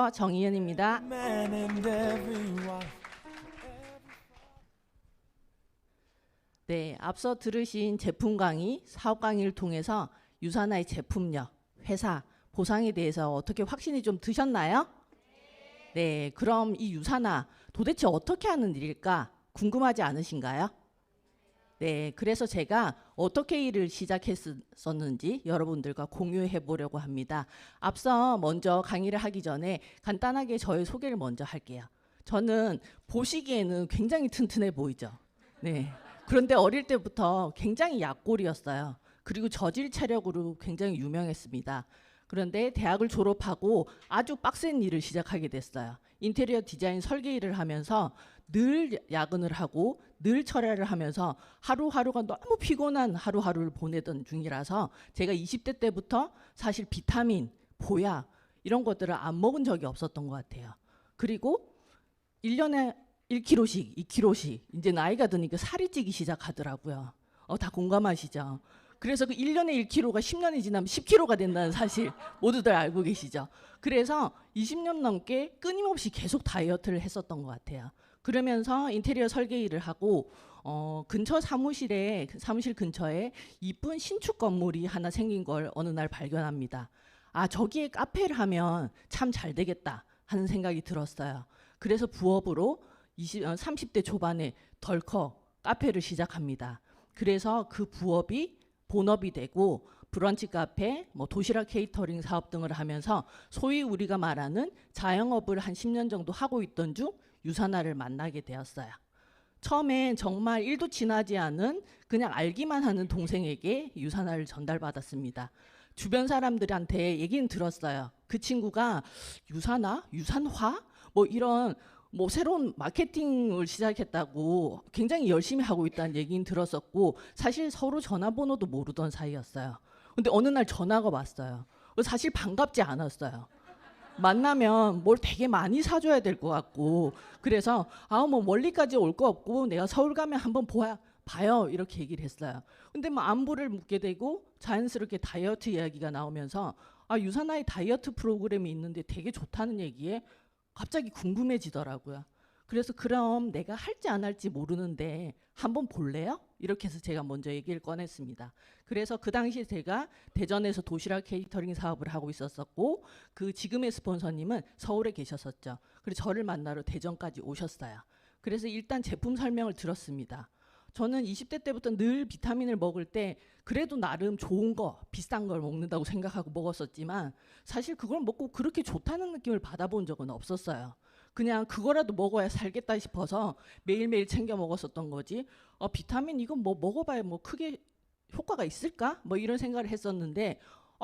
안녕하세요. 정희연입니다. 네, 앞서 들으신 제품 강의, 사업 강의를 통해서 유산화의 제품력, 회사, 보상에 대해서 어떻게 확신이 좀 드셨나요? 네, 그럼 이 유산화 도대체 어떻게 하는 일일까 궁금하지 않으신가요? 네, 그래서 제가 어떻게 일을 시작했었는지 여러분들과 공유해 보려고 합니다. 앞서 먼저 강의를 하기 전에 간단하게 저의 소개를 먼저 할게요. 저는 보시기에는 굉장히 튼튼해 보이죠. 네. 그런데 어릴 때부터 굉장히 약골이었어요. 그리고 저질 체력으로 굉장히 유명했습니다. 그런데 대학을 졸업하고 아주 빡센 일을 시작하게 됐어요. 인테리어 디자인 설계 일을 하면서 늘 야근을 하고 늘 철야를 하면서 하루하루가 너무 피곤한 하루하루를 보내던 중이라서 제가 20대 때부터 사실 비타민, 보약 이런 것들을 안 먹은 적이 없었던 것 같아요. 그리고 1년에 1kg씩, 2kg씩 이제 나이가 드니까 살이 찌기 시작하더라고요. 다 공감하시죠? 그래서 그 1년에 1kg가 10년이 지나면 10kg가 된다는 사실 모두들 알고 계시죠? 그래서 20년 넘게 끊임없이 계속 다이어트를 했었던 것 같아요. 그러면서 인테리어 설계 일을 하고 근처 사무실 근처에 이쁜 신축 건물이 하나 생긴 걸 어느 날 발견합니다. 아, 저기에 카페를 하면 참 잘 되겠다 하는 생각이 들었어요. 그래서 부업으로 30대 초반에 덜컥 카페를 시작합니다. 그래서 그 부업이 본업이 되고 브런치 카페, 도시락 케이터링 사업 등을 하면서 소위 우리가 말하는 자영업을 한 10년 정도 하고 있던 중 유산화를 만나게 되었어요. 처음엔 정말 1도 지나지 않은 그냥 알기만 하는 동생에게 유산화를 전달받았습니다. 주변 사람들한테 얘기는 들었어요. 그 친구가 유산화? 유산화? 이런 새로운 마케팅을 시작했다고 굉장히 열심히 하고 있다는 얘기는 들었었고 사실 서로 전화번호도 모르던 사이였어요. 근데 어느 날 전화가 왔어요. 사실 반갑지 않았어요. 만나면 뭘 되게 많이 사줘야 될 것 같고 그래서 멀리까지 올 거 없고 내가 서울 가면 한번 봐요 이렇게 얘기를 했어요. 근데 안부를 묻게 되고 자연스럽게 다이어트 이야기가 나오면서 유산화의 다이어트 프로그램이 있는데 되게 좋다는 얘기에 갑자기 궁금해지더라고요. 그래서 그럼 내가 할지 안 할지 모르는데 한번 볼래요? 이렇게 해서 제가 먼저 얘기를 꺼냈습니다. 그래서 그 당시에 제가 대전에서 도시락 케이터링 사업을 하고 있었었고 그 지금의 스폰서님은 서울에 계셨었죠. 그래서 저를 만나러 대전까지 오셨어요. 그래서 일단 제품 설명을 들었습니다. 저는 20대 때부터 늘 비타민을 먹을 때 그래도 나름 좋은 거, 비싼 걸 먹는다고 생각하고 먹었었지만 사실 그걸 먹고 그렇게 좋다는 느낌을 받아본 적은 없었어요. 그냥 그거라도 먹어야 살겠다 싶어서 매일매일 챙겨 먹었었던 거지 비타민 이거 먹어봐야 크게 효과가 있을까? 이런 생각을 했었는데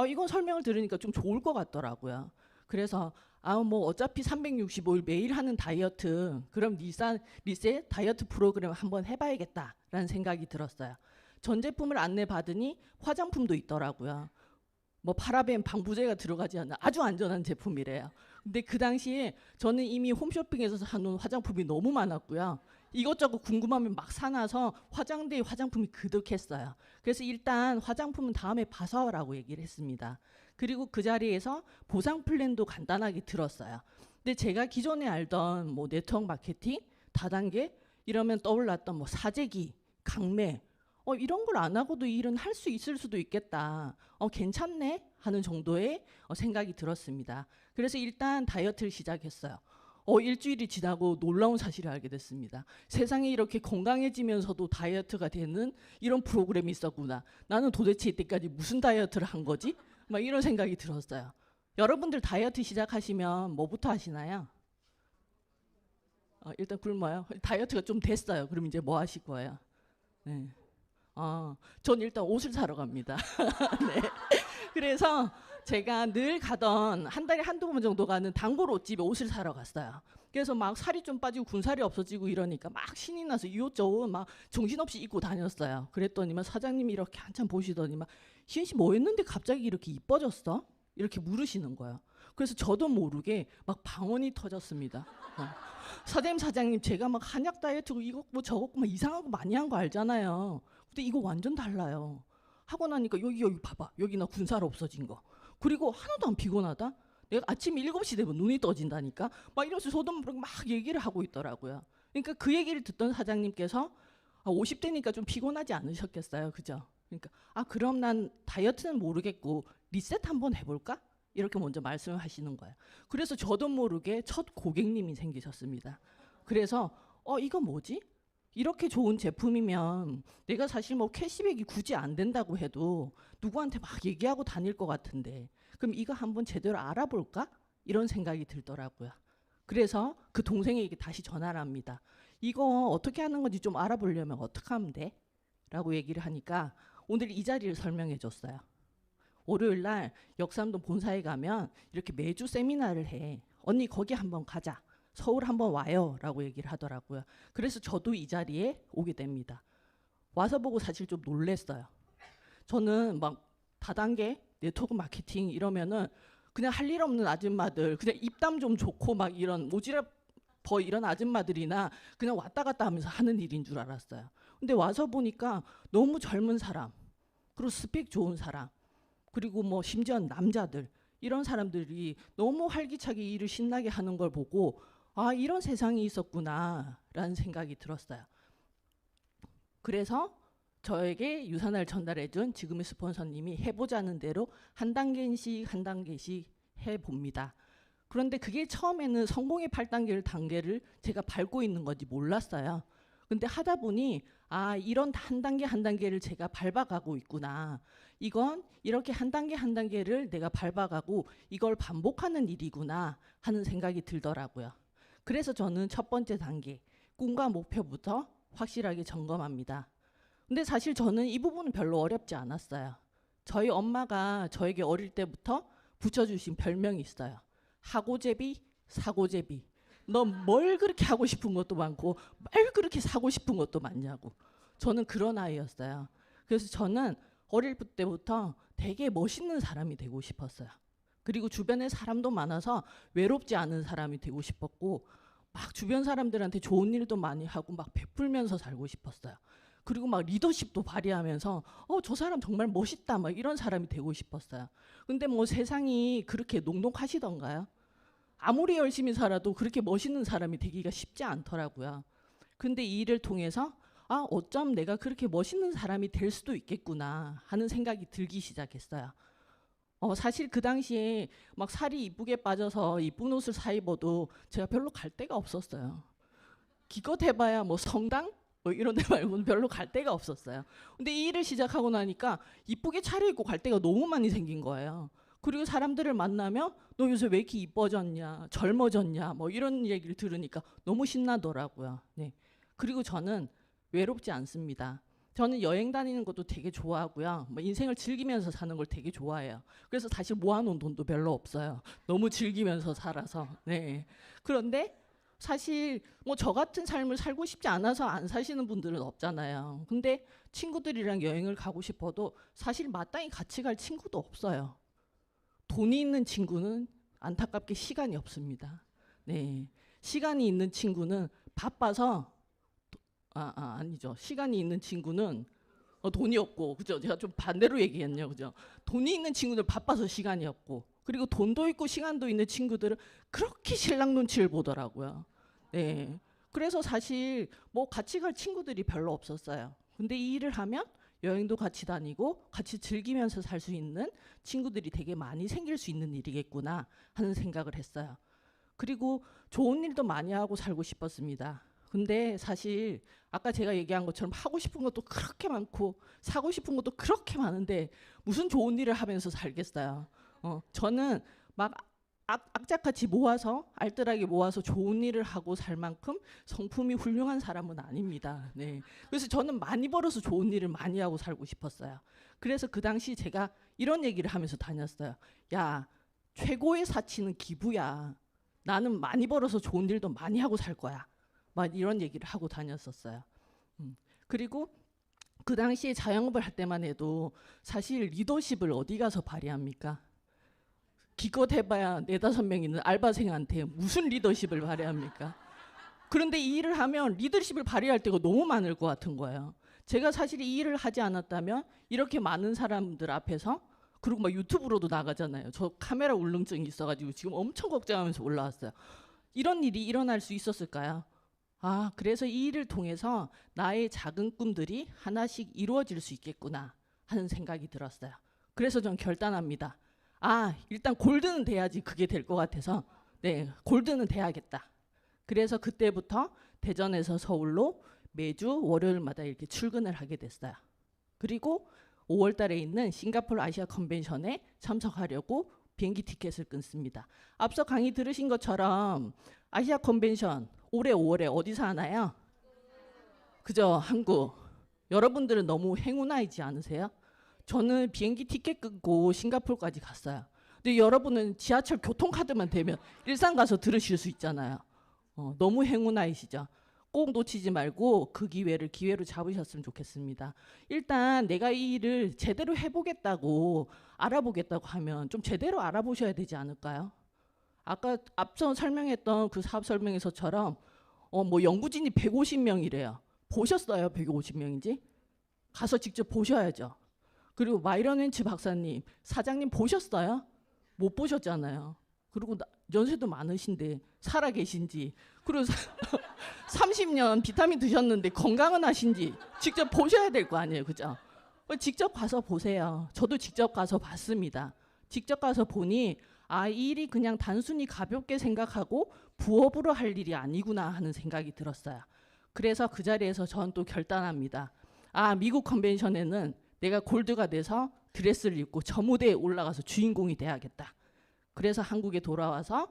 이건 설명을 들으니까 좀 좋을 것 같더라고요. 그래서 어차피 365일 매일 하는 다이어트 그럼 리셋 다이어트 프로그램 한번 해봐야겠다라는 생각이 들었어요. 전 제품을 안내받으니 화장품도 있더라고요. 파라벤 방부제가 들어가지 않는 아주 안전한 제품이래요. 근데 그 당시에 저는 이미 홈쇼핑에서 사놓은 화장품이 너무 많았고요. 이것저것 궁금하면 막 사놔서 화장대에 화장품이 그득했어요. 그래서 일단 화장품은 다음에 봐서 라고 얘기를 했습니다. 그리고 그 자리에서 보상 플랜도 간단하게 들었어요. 근데 제가 기존에 알던 네트워크 마케팅, 다단계 이러면 떠올랐던 사재기, 강매 이런 걸 안 하고도 이 일은 할 수 있을 수도 있겠다. 괜찮네 하는 정도의 생각이 들었습니다. 그래서 일단 다이어트를 시작했어요. 일주일이 지나고 놀라운 사실을 알게 됐습니다. 세상에 이렇게 건강해지면서도 다이어트가 되는 이런 프로그램이 있었구나. 나는 도대체 이때까지 무슨 다이어트를 한 거지? 이런 생각이 들었어요. 여러분들 다이어트 시작하시면 뭐부터 하시나요? 일단 굶어요. 다이어트가 좀 됐어요. 그럼 이제 뭐 하실 거예요? 네. 전 일단 옷을 사러 갑니다. 네. 그래서 제가 늘 가던 한 달에 한두 번 정도 가는 단골 옷집에 옷을 사러 갔어요. 그래서 살이 좀 빠지고 군살이 없어지고 이러니까 신이 나서 이 옷 저 옷 정신없이 입고 다녔어요. 그랬더니 사장님이 이렇게 한참 보시더니 희연 씨 뭐 했는데 갑자기 이렇게 이뻐졌어? 이렇게 물으시는 거예요. 그래서 저도 모르게 방언이 터졌습니다. 사장님 제가 한약 다이어트고 이거 저거 이상한 거 많이 한 거 알잖아요. 근데 이거 완전 달라요. 하고 나니까 여기 봐봐. 여기 나 군살 없어진 거. 그리고 하나도 안 피곤하다. 내가 아침 7시 되면 눈이 떠진다니까. 막 이러면서 저도 모르게 막 얘기를 하고 있더라고요. 그러니까 그 얘기를 듣던 사장님께서 50대니까 좀 피곤하지 않으셨겠어요. 그죠? 그러니까 그럼 난 다이어트는 모르겠고 리셋 한번 해볼까? 이렇게 먼저 말씀을 하시는 거예요. 그래서 저도 모르게 첫 고객님이 생기셨습니다. 그래서 이거 뭐지? 이렇게 좋은 제품이면 내가 사실 뭐 캐시백이 굳이 안 된다고 해도 누구한테 막 얘기하고 다닐 것 같은데 그럼 이거 한번 제대로 알아볼까? 이런 생각이 들더라고요. 그래서 그 동생에게 다시 전화를 합니다. 이거 어떻게 하는 건지 좀 알아보려면 어떻게 하면 돼? 라고 얘기를 하니까 오늘 이 자리를 설명해 줬어요. 월요일 날 역삼동 본사에 가면 이렇게 매주 세미나를 해. 언니 거기 한번 가자. 서울 한번 와요. 라고 얘기를 하더라고요. 그래서 저도 이 자리에 오게 됩니다. 와서 보고 사실 좀 놀랬어요. 저는 막 다단계 네트워크 마케팅 이러면은 그냥 할 일 없는 아줌마들, 그냥 입담 좀 좋고 막 이런 모지랖 이런 아줌마들이나 그냥 왔다 갔다 하면서 하는 일인 줄 알았어요. 근데 와서 보니까 너무 젊은 사람, 그리고 스펙 좋은 사람, 그리고 뭐 심지어 남자들, 이런 사람들이 너무 활기차게 일을 신나게 하는 걸 보고 이런 세상이 있었구나라는 생각이 들었어요. 그래서 저에게 유산을 전달해준 지금의 스폰서님이 해보자는 대로 한 단계씩 한 단계씩 해봅니다. 그런데 그게 처음에는 성공의 8단계를 제가 밟고 있는 건지 몰랐어요. 근데 하다 보니 이런 한 단계 한 단계를 제가 밟아가고 있구나. 이건 이렇게 한 단계 한 단계를 내가 밟아가고 이걸 반복하는 일이구나 하는 생각이 들더라고요. 그래서 저는 첫 번째 단계, 꿈과 목표부터 확실하게 점검합니다. 근데 사실 저는 이 부분은 별로 어렵지 않았어요. 저희 엄마가 저에게 어릴 때부터 붙여주신 별명이 있어요. 하고제비, 사고제비. 너 뭘 그렇게 하고 싶은 것도 많고 뭘 그렇게 사고 싶은 것도 많냐고. 저는 그런 아이였어요. 그래서 저는 어릴 때부터 되게 멋있는 사람이 되고 싶었어요. 그리고 주변에 사람도 많아서 외롭지 않은 사람이 되고 싶었고 막 주변 사람들한테 좋은 일도 많이 하고 막 베풀면서 살고 싶었어요. 그리고 막 리더십도 발휘하면서 저 사람 정말 멋있다 막 이런 사람이 되고 싶었어요. 근데 뭐 세상이 그렇게 녹록하시던가요? 아무리 열심히 살아도 그렇게 멋있는 사람이 되기가 쉽지 않더라고요. 근데 이 일을 통해서 어쩜 내가 그렇게 멋있는 사람이 될 수도 있겠구나 하는 생각이 들기 시작했어요. 사실 그 당시에 막 살이 이쁘게 빠져서 이쁜 옷을 사 입어도 제가 별로 갈 데가 없었어요. 기껏 해봐야 뭐 성당? 뭐 이런 데 말고는 별로 갈 데가 없었어요. 근데 이 일을 시작하고 나니까 이쁘게 차려입고 갈 데가 너무 많이 생긴 거예요. 그리고 사람들을 만나면 너 요새 왜 이렇게 이뻐졌냐, 젊어졌냐 뭐 이런 얘기를 들으니까 너무 신나더라고요. 네. 그리고 저는 외롭지 않습니다. 저는 여행 다니는 것도 되게 좋아하고요. 뭐 인생을 즐기면서 사는 걸 되게 좋아해요. 그래서 사실 모아놓은 돈도 별로 없어요. 너무 즐기면서 살아서. 네. 그런데 사실 뭐 저 같은 삶을 살고 싶지 않아서 안 사시는 분들은 없잖아요. 근데 친구들이랑 여행을 가고 싶어도 사실 마땅히 같이 갈 친구도 없어요. 돈이 있는 친구는 안타깝게 시간이 없습니다. 네. 시간이 있는 친구는 바빠서 아니죠. 시간이 있는 친구는 돈이 없고, 그죠? 제가 좀 반대로 얘기했네요, 그죠? 돈이 있는 친구들 바빠서 시간이 없고, 그리고 돈도 있고 시간도 있는 친구들은 그렇게 신랑 눈치를 보더라고요. 네. 그래서 사실 뭐 같이 갈 친구들이 별로 없었어요. 근데 이 일을 하면 여행도 같이 다니고 같이 즐기면서 살 수 있는 친구들이 되게 많이 생길 수 있는 일이겠구나 하는 생각을 했어요. 그리고 좋은 일도 많이 하고 살고 싶었습니다. 근데 사실 아까 제가 얘기한 것처럼 하고 싶은 것도 그렇게 많고 사고 싶은 것도 그렇게 많은데 무슨 좋은 일을 하면서 살겠어요. 저는 막 악착같이 모아서 알뜰하게 모아서 좋은 일을 하고 살 만큼 성품이 훌륭한 사람은 아닙니다. 네. 그래서 저는 많이 벌어서 좋은 일을 많이 하고 살고 싶었어요. 그래서 그 당시 제가 이런 얘기를 하면서 다녔어요. 야, 최고의 사치는 기부야. 나는 많이 벌어서 좋은 일도 많이 하고 살 거야. 막 이런 얘기를 하고 다녔었어요. 그리고 그 당시에 자영업을 할 때만 해도 사실 리더십을 어디 가서 발휘합니까? 기껏 해봐야 4-5명 있는 알바생한테 무슨 리더십을 발휘합니까? 그런데 이 일을 하면 리더십을 발휘할 때가 너무 많을 것 같은 거예요. 제가 사실 이 일을 하지 않았다면 이렇게 많은 사람들 앞에서 그리고 막 유튜브로도 나가잖아요. 저 카메라 울렁증이 있어가지고 지금 엄청 걱정하면서 올라왔어요. 이런 일이 일어날 수 있었을까요? 아, 그래서 이 일을 통해서 나의 작은 꿈들이 하나씩 이루어질 수 있겠구나 하는 생각이 들었어요. 그래서 전 결단합니다. 아, 일단 골드는 돼야지 그게 될 것 같아서 네, 골드는 돼야겠다. 그래서 그때부터 대전에서 서울로 매주 월요일마다 이렇게 출근을 하게 됐어요. 그리고 5월 달에 있는 싱가포르 아시아 컨벤션에 참석하려고 비행기 티켓을 끊습니다. 앞서 강의 들으신 것처럼 아시아 컨벤션 올해 5월에 어디서 하나요? 그죠? 한국. 여러분들은 너무 행운아이지 않으세요? 저는 비행기 티켓 끊고 싱가포르까지 갔어요. 근데 여러분은 지하철 교통카드만 되면 일산 가서 들으실 수 있잖아요. 너무 행운아이시죠? 꼭 놓치지 말고 그 기회를 기회로 잡으셨으면 좋겠습니다. 일단 내가 이 일을 제대로 해보겠다고 알아보겠다고 하면 좀 제대로 알아보셔야 되지 않을까요? 아까 앞서 설명했던 그 사업 설명에서처럼 뭐 연구진이 150명이래요. 보셨어요? 150명인지? 가서 직접 보셔야죠. 그리고 마이런 웬츠 박사님, 사장님 보셨어요? 못 보셨잖아요. 그리고 연세도 많으신데 살아 계신지, 그리고 30년 비타민 드셨는데 건강은 하신지 직접 보셔야 될 거 아니에요, 그죠? 직접 가서 보세요. 저도 직접 가서 봤습니다. 직접 가서 보니 아, 이 일이 그냥 단순히 가볍게 생각하고 부업으로 할 일이 아니구나 하는 생각이 들었어요. 그래서 그 자리에서 전 또 결단합니다. 아, 미국 컨벤션에는 내가 골드가 돼서 드레스를 입고 저 무대에 올라가서 주인공이 돼야겠다. 그래서 한국에 돌아와서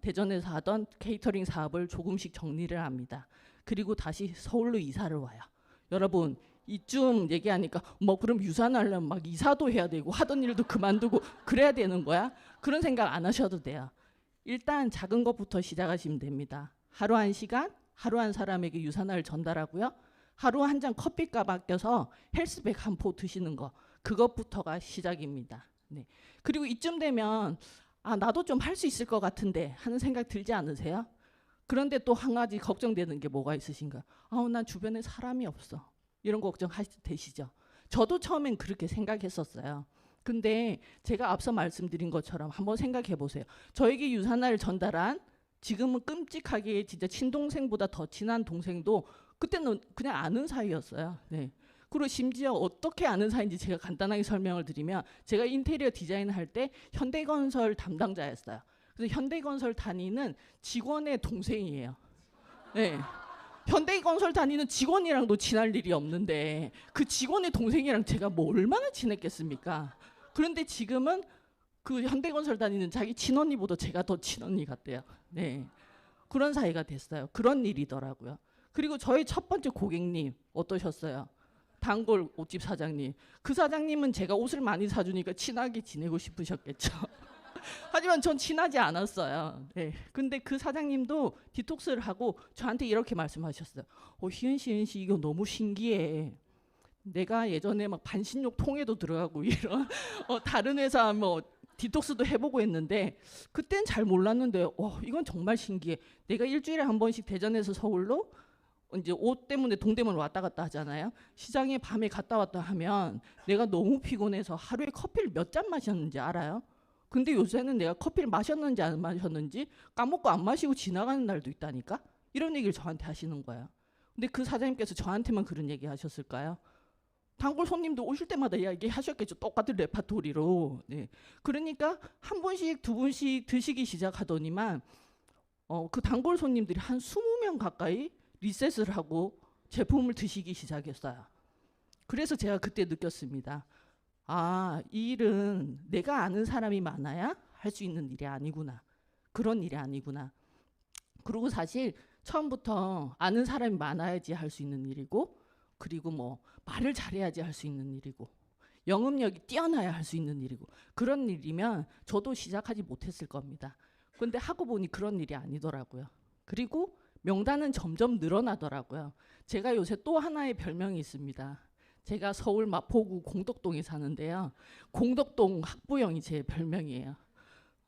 대전에서 하던 케이터링 사업을 조금씩 정리를 합니다. 그리고 다시 서울로 이사를 와요. 여러분, 이쯤 얘기하니까 뭐 그럼 유산하려면 막 이사도 해야 되고 하던 일도 그만두고 그래야 되는 거야? 그런 생각 안 하셔도 돼요. 일단 작은 것부터 시작하시면 됩니다. 하루 1시간, 하루 한 사람에게 유산화를 전달하고요. 하루 한 잔 커피값 아껴서 헬스백 한 포 드시는 거, 그것부터가 시작입니다. 네. 그리고 이쯤 되면 아, 나도 좀 할 수 있을 것 같은데 하는 생각 들지 않으세요? 그런데 또 한 가지 걱정되는 게 뭐가 있으신가요? 아우, 난 주변에 사람이 없어. 이런 거 걱정되시죠? 저도 처음엔 그렇게 생각했었어요. 근데 제가 앞서 말씀드린 것처럼 한번 생각해 보세요. 저에게 유산화를 전달한 지금은 끔찍하게 진짜 친동생보다 더 친한 동생도 그때는 그냥 아는 사이였어요. 네. 그리고 심지어 어떻게 아는 사이인지 제가 간단하게 설명을 드리면, 제가 인테리어 디자인을 할 때 현대건설 담당자였어요. 그래서 현대건설 다니는 직원의 동생이에요. 네. 현대건설 다니는 직원이랑도 친할 일이 없는데 그 직원의 동생이랑 제가 뭐 얼마나 친했겠습니까? 그런데 지금은 그 현대건설 다니는 자기 친언니보다 제가 더 친언니 같대요. 네. 그런 사이가 됐어요. 그런 일이더라고요. 그리고 저희 첫 번째 고객님 어떠셨어요? 단골 옷집 사장님. 그 사장님은 제가 옷을 많이 사주니까 친하게 지내고 싶으셨겠죠. 하지만 전 친하지 않았어요. 네. 근데 그 사장님도 디톡스를 하고 저한테 이렇게 말씀하셨어요. 희은 씨 이거 너무 신기해. 내가 예전에 막 반신욕 통에도 들어가고 이런 다른 회사 뭐 디톡스도 해보고 했는데 그땐 잘 몰랐는데 이건 정말 신기해. 내가 일주일에 한 번씩 대전에서 서울로 이제 옷 때문에 동대문을 왔다 갔다 하잖아요. 시장에 밤에 갔다 왔다 하면 내가 너무 피곤해서 하루에 커피를 몇 잔 마셨는지 알아요? 근데 요새는 내가 커피를 마셨는지 안 마셨는지 까먹고 안 마시고 지나가는 날도 있다니까? 이런 얘기를 저한테 하시는 거예요. 근데 그 사장님께서 저한테만 그런 얘기 하셨을까요? 단골 손님도 오실 때마다 이야기하셨겠죠. 똑같은 레파토리로. 네. 그러니까 한 분씩 두 분씩 드시기 시작하더니만 그 단골 손님들이 한 20명 가까이 리셋을 하고 제품을 드시기 시작했어요. 그래서 제가 그때 느꼈습니다. 아, 이 일은 내가 아는 사람이 많아야 할 수 있는 일이 아니구나. 그런 일이 아니구나. 그리고 사실 처음부터 아는 사람이 많아야지 할 수 있는 일이고, 그리고 뭐 말을 잘해야지 할 수 있는 일이고, 영업력이 뛰어나야 할 수 있는 일이고, 그런 일이면 저도 시작하지 못했을 겁니다. 근데 하고 보니 그런 일이 아니더라고요. 그리고 명단은 점점 늘어나더라고요. 제가 요새 또 하나의 별명이 있습니다. 제가 서울 마포구 공덕동에 사는데요. 공덕동 학부형이 제 별명이에요.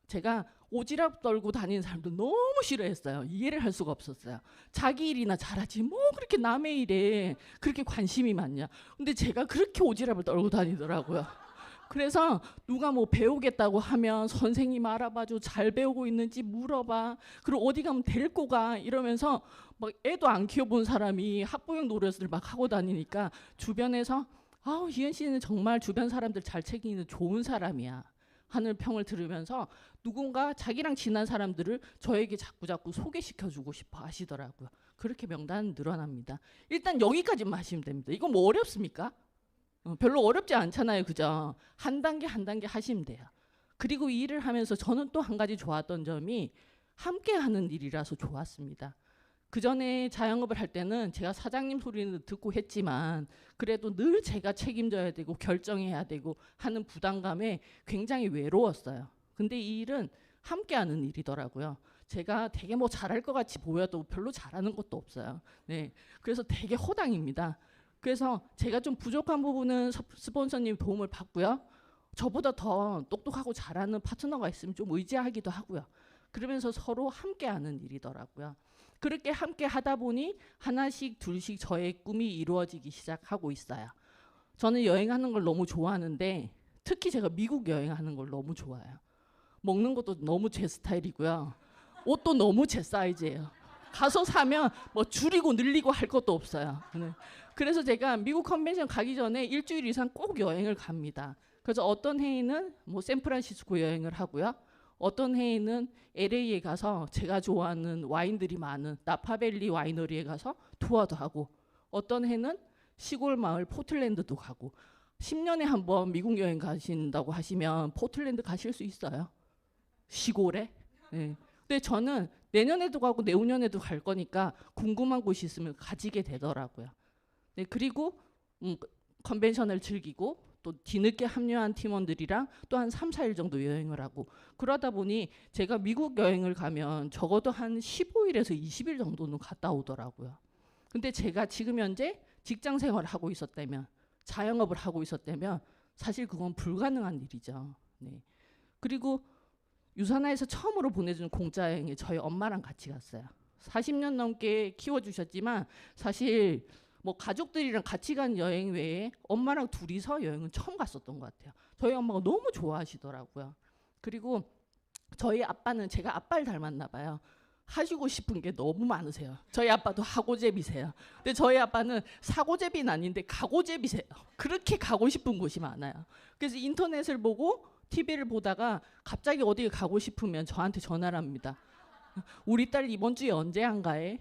제가 오지랖 떨고 다니는 사람도 너무 싫어했어요. 이해를 할 수가 없었어요. 자기 일이나 잘하지 뭐 그렇게 남의 일에 그렇게 관심이 많냐. 근데 제가 그렇게 오지랖을 떨고 다니더라고요. 그래서 누가 뭐 배우겠다고 하면 선생님 알아봐줘, 잘 배우고 있는지 물어봐, 그리고 어디 가면 데리고 가 이러면서 막 애도 안 키워본 사람이 학부형 노릇을 막 하고 다니니까 주변에서 아우 희연 씨는 정말 주변 사람들 잘 챙기는 좋은 사람이야 하는 평을 들으면서 누군가 자기랑 친한 사람들을 저에게 자꾸 소개시켜주고 싶어 하시더라고요. 그렇게 명단은 늘어납니다. 일단 여기까지만 하시면 됩니다. 이거 뭐 어렵습니까? 별로 어렵지 않잖아요. 그죠? 한 단계 한 단계 하시면 돼요. 그리고 이 일을 하면서 저는 또 한 가지 좋았던 점이 함께 하는 일이라서 좋았습니다. 그 전에 자영업을 할 때는 제가 사장님 소리는 듣고 했지만 그래도 늘 제가 책임져야 되고 결정해야 되고 하는 부담감에 굉장히 외로웠어요. 근데 이 일은 함께 하는 일이더라고요. 제가 되게 뭐 잘할 것 같이 보여도 별로 잘하는 것도 없어요. 네, 그래서 되게 허당입니다. 그래서 제가 좀 부족한 부분은 스폰서님 도움을 받고요. 저보다 더 똑똑하고 잘하는 파트너가 있으면 좀 의지하기도 하고요. 그러면서 서로 함께하는 일이더라고요. 그렇게 함께 하다 보니 하나씩 둘씩 저의 꿈이 이루어지기 시작하고 있어요. 저는 여행하는 걸 너무 좋아하는데 특히 제가 미국 여행하는 걸 너무 좋아해요. 먹는 것도 너무 제 스타일이고요. 옷도 너무 제 사이즈예요. 가서 사면 뭐 줄이고 늘리고 할 것도 없어요. 네. 그래서 제가 미국 컨벤션 가기 전에 일주일 이상 꼭 여행을 갑니다. 그래서 어떤 해에는 뭐 샌프란시스코 여행을 하고요. 어떤 해에는 LA에 가서 제가 좋아하는 와인들이 많은 나파밸리 와이너리에 가서 투어도 하고, 어떤 해는 시골 마을 포틀랜드도 가고. 10년에 한 번 미국 여행 가신다고 하시면 포틀랜드 가실 수 있어요? 시골에? 네. 근데 저는 내년에도 가고 내후년에도 갈 거니까 궁금한 곳이 있으면 가지게 되더라고요. 네, 그리고 컨벤션을 즐기고 또 뒤늦게 합류한 팀원들이랑 또 한 3, 4일 정도 여행을 하고, 그러다 보니 제가 미국 여행을 가면 적어도 한 15일에서 20일 정도는 갔다 오더라고요. 근데 제가 지금 현재 직장 생활을 하고 있었다면, 자영업을 하고 있었다면 사실 그건 불가능한 일이죠. 네. 그리고 유산하에서 처음으로 보내준 공짜 여행에 저희 엄마랑 같이 갔어요. 40년 넘게 키워주셨지만 사실 뭐 가족들이랑 같이 간 여행 외에 엄마랑 둘이서 여행은 처음 갔었던 것 같아요. 저희 엄마가 너무 좋아하시더라고요. 그리고 저희 아빠는 제가 아빠를 닮았나 봐요. 하시고 싶은 게 너무 많으세요. 저희 아빠도 하고제비세요. 근데 저희 아빠는 사고제비는 아닌데 가고제비세요. 그렇게 가고 싶은 곳이 많아요. 그래서 인터넷을 보고 TV를 보다가 갑자기 어디에 가고 싶으면 저한테 전화를 합니다. 우리 딸 이번 주에 언제 안 가해?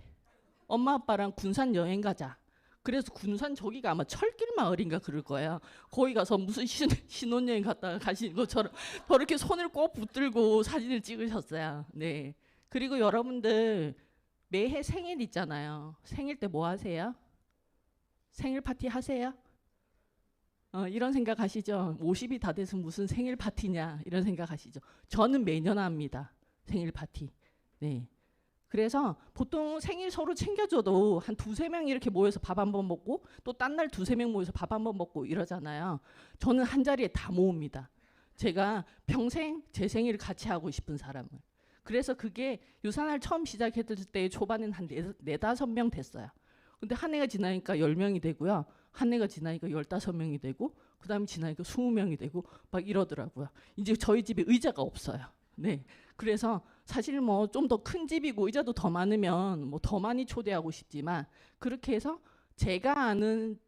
엄마 아빠랑 군산 여행 가자. 그래서 군산 저기가 아마 철길 마을인가 그럴 거예요. 거기 가서 무슨 신혼여행 갔다가 가시는 것처럼 저렇게 손을 꼭 붙들고 사진을 찍으셨어요. 네. 그리고 여러분들 매해 생일 있잖아요. 생일 때 뭐 하세요? 생일 파티 하세요? 이런 생각 하시죠? 50이 다 돼서 무슨 생일 파티냐 이런 생각 하시죠? 저는 매년 합니다. 생일 파티. 네. 그래서 보통 생일 서로 챙겨줘도 한 두세 명 이렇게 모여서 밥 한 번 먹고 또 딴 날 두세 명 모여서 밥 한 번 먹고 이러잖아요. 저는 한 자리에 다 모읍니다. 제가 평생 제 생일을 같이 하고 싶은 사람을. 그래서 그게 유산을 처음 시작했을 때 초반에는 한 4~5명 됐어요. 근데 한 해가 지나니까 10명이 되고요. 한 해가 지나니까 15명이 되고, 그 다음에 지나니까 20명이 되고 막 이러더라고요. 이제 저희 집에 의자가 없어요. 네. 그래서 사실 뭐 좀 더 큰 집이고 의자도 더 많으면 뭐 더 많이 초대하고 싶지만, 그렇게 해서 제가 아는,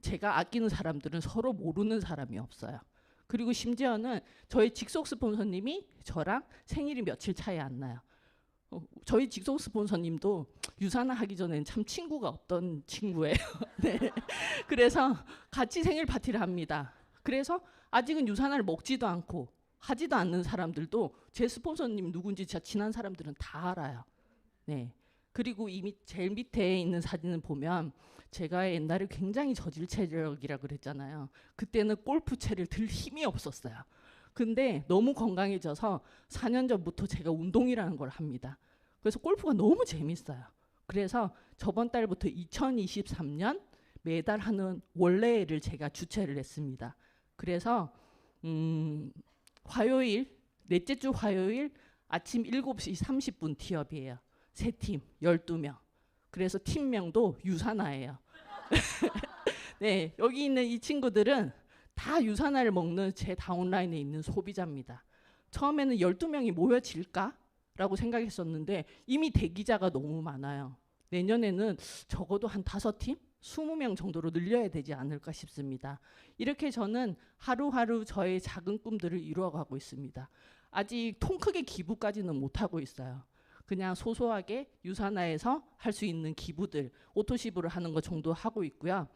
제가 아끼는 사람들은 서로 모르는 사람이 없어요. 그리고 심지어는 저희 직속 스폰서님이 저랑 생일이 며칠 차이 안 나요. 저희 직속 스폰서님도 유산을 하기 전에는 참 친구가 없던 친구예요. 네. 그래서 같이 생일 파티를 합니다. 그래서 아직은 유산을 먹지도 않고 하지도 않는 사람들도 제 스폰서님 누군지 진짜 친한 사람들은 다 알아요. 네. 그리고 이미 제일 밑에 있는 사진을 보면 제가 옛날에 굉장히 저질 체력이라 그랬잖아요. 그때는 골프채를 들 힘이 없었어요. 근데 너무 건강해져서 4년 전부터 제가 운동이라는 걸 합니다. 그래서 골프가 너무 재밌어요. 그래서 저번 달부터 2023년 매달 하는 원래를 제가 주최를 했습니다. 그래서 화요일, 넷째 주 화요일 아침 7시 30분 티업이에요. 3팀 12명. 그래서 팀명도 유산화예요. 네, 여기 있는 이 친구들은 다 유산화를 먹는 제 다운라인에 있는 소비자입니다. 처음에는 12명이 모여질까라고 생각했었는데 이미 대기자가 너무 많아요. 내년에는 적어도 한 5팀? 20명 정도로 늘려야 되지 않을까 싶습니다. 이렇게 저는 하루하루 저의 작은 꿈들을 이루어가고 있습니다. 아직 통 크게 기부까지는 못하고 있어요. 그냥 소소하게 유산화에서 할 수 있는 기부들, 오토시브를 하는 것 정도 하고 있고요.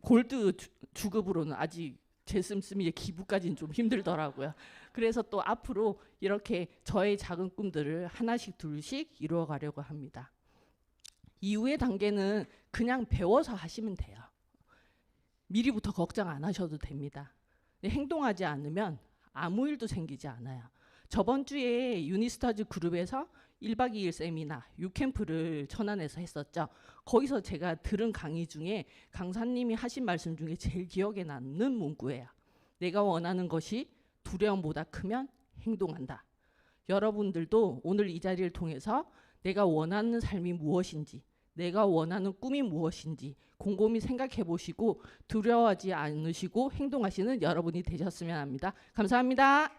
골드 주급으로는 아직 제 씀씀이의 기부까지는 좀 힘들더라고요. 그래서 또 앞으로 이렇게 저의 작은 꿈들을 하나씩 둘씩 이루어가려고 합니다. 이후의 단계는 그냥 배워서 하시면 돼요. 미리부터 걱정 안 하셔도 됩니다. 행동하지 않으면 아무 일도 생기지 않아요. 저번 주에 유니스타즈 그룹에서 1박 2일 세미나 유캠프를 천안에서 했었죠. 거기서 제가 들은 강의 중에 강사님이 하신 말씀 중에 제일 기억에 남는 문구예요. 내가 원하는 것이 두려움보다 크면 행동한다. 여러분들도 오늘 이 자리를 통해서 내가 원하는 삶이 무엇인지, 내가 원하는 꿈이 무엇인지 곰곰이 생각해 보시고 두려워하지 않으시고 행동하시는 여러분이 되셨으면 합니다. 감사합니다.